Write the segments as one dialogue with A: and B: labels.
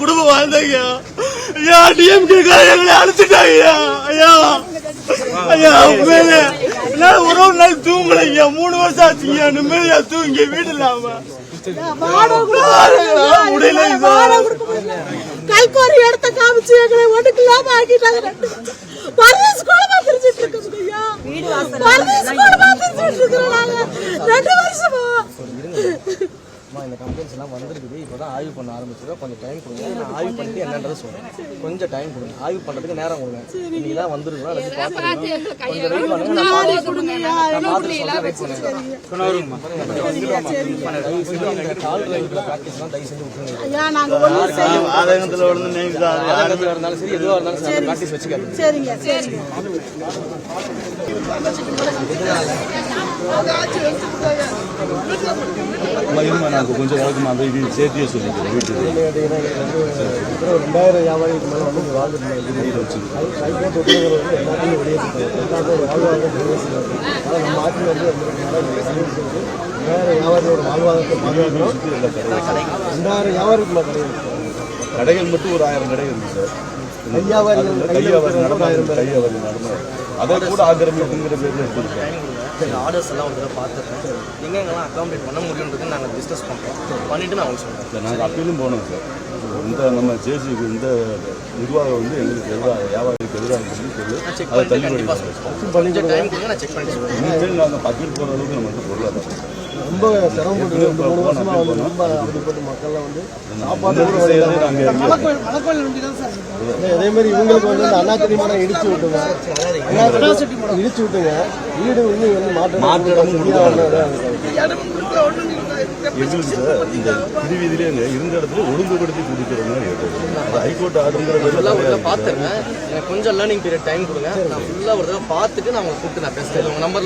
A: குடும்பம் வாழ்ந்தாங்க. டிஎம்கே எங்களை அழைச்சிட்டாங்க. ஒரு நாள் தூங்கலைங்க. 3 வருஷம் ஆச்சுங்க. நிம்மதியா தூங்கி வீடு இல்லாம
B: கல்கோரி இடத்த காமிச்சு எங்களை ஒடுக்கலாம ஆக்கிட்டாங்க. பரதேசி குளமா தெரிஞ்சிட்டு இருக்கோம் ஐயா. பரதேசி குளமா தெரிஞ்சிட்டு இருக்கிறோம் நாங்க 2 வருஷமா.
C: இந்த கம்ப்ளைண்ட்ஸ் எல்லாம் வந்திருக்குது. இப்போதான் ஆய்வு பண்ண ஆரம்பிச்சிருக்கோம். கொஞ்சம் டைம் கொடுங்க. நான் ஆய்வு பண்ணிட்டு என்னன்றதை சொல்றேன். கொஞ்சம் டைம் கொடுங்க. ஆய்வு பண்றதுக்கு நேரம் கொடுங்க. இன்னைக்கு தான் வந்திருக்கோம். எல்லாத்தையும் பார்த்துருக்கோம். கொஞ்சம் வெயிட் பண்ணுங்க. நான் பார்த்து சொல்றேன். கால் டிரைவ்ல பிராக்டிஸ்லாம் தயவு செஞ்சு விட்டுருங்க.
A: ஆதங்கத்தில்
C: இருந்தாலும் சரி, எதுவாக இருந்தாலும் சரி, பிராக்டிஸ் வச்சுக்காது.
B: சரிங்க சரிங்க.
A: கொஞ்சம் வழக்கமாக அந்த இது சேர்த்தியே சொல்லிக்கிறேன். வீட்டுக்கு
C: 2000 வியாபாரிகளுக்கு மேலே வந்து வாழ்ந்துட்டு ஹைகோர்ட் உத்தரவு வந்து எல்லாத்தையும் வெளியேற்றிட்டாங்க. ஆனால் நம்ம ஆட்சி வந்து வேறு வியாபாரியோட வாழ்வாதாரத்தை பாதுகாக்கிறோம். 2000 வியாபாரிக்கு மேலே
A: கடைகள் மட்டும் ஒரு 1000 கடை இருக்குது சார். கையாவாரி நடமாறு அதை கூட ஆக்கிரமிப்புங்கிற பேரில் எடுத்துருக்கேன்.
C: ஆர்டர்ஸ் எல்லாம் ஒரு தடவை பார்த்துருக்கேன். எங்கெங்கெல்லாம் அக்காமடேட் பண்ண முடியுன்றது நாங்கள் டிஸ்கஸ் பண்ணுறோம். பண்ணிவிட்டு நான் உங்களுக்கு சொல்கிறேன்.
A: நாங்கள் அப்பீலும் போனோம் சார். இந்த நம்ம ஜேசிக்கு இந்த நிர்வாகம் வந்து எங்களுக்கு எதிராக வியாபாரிக்கு எதிராக சொல்லி அதை தள்ளுபடி
C: கொஞ்சம் டைம் கொடுங்க. நான் செக் பண்ணி சொல்கிறேன்.
A: இனிமேல் நாங்கள் அப்பீல் போகிற அளவுக்கு நம்ம வந்து பொருளாதாரம்
C: ரொம்ப சிரமப்பட்டு 3 வருஷமாக வந்து ரொம்ப அப்படிப்பட்ட மக்கள்லாம் வந்து சாப்பாடு அதே மாதிரி இவங்களுக்கு வந்து அந்த அண்ணாச்சடி மரம் இடிச்சு விட்டுங்க. இடிச்சு விட்டுங்க. வீடு வந்து
A: எங்களுக்கு சார் இந்த திருவீதியிலே இருந்த இடத்துல ஒழுங்குபடுத்தி கொடுக்குற மாதிரி ஹைகோர்ட் ஆர்டருங்கிற
C: பார்த்துருங்க. எனக்கு கொஞ்சம் லேர்னிங் பீரியட் டைம் கொடுங்க. நான் ஃபுல்லாக ஒரு தடவை பார்த்துட்டு நான் உங்களை கூப்பிட்டு நான் பேசுகிறேன். உங்கள் நம்பர்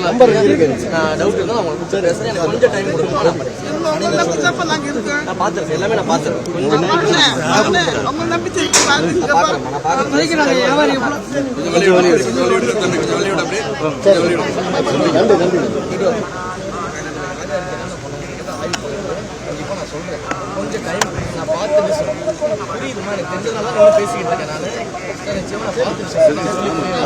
C: டவுட் இருந்தால் அவங்களை கூப்பிட்டு பேசுகிறேன். எனக்கு கொஞ்சம் டைம் கொடுங்க. நான் பார்த்துருக்கேன். எல்லாமே நான் பார்த்துருக்கேன். கொஞ்சம் நான் சொல்றேன். கொஞ்சம் டைம் நான் பார்த்துட்டு சொல்றேன். புரியுதுமா? எனக்கு தெரிஞ்சதால நான் பேசிக்கிட்டு இருக்கேன். நான் நிச்சயமா நான் பார்த்துட்டு
A: முன்னாடி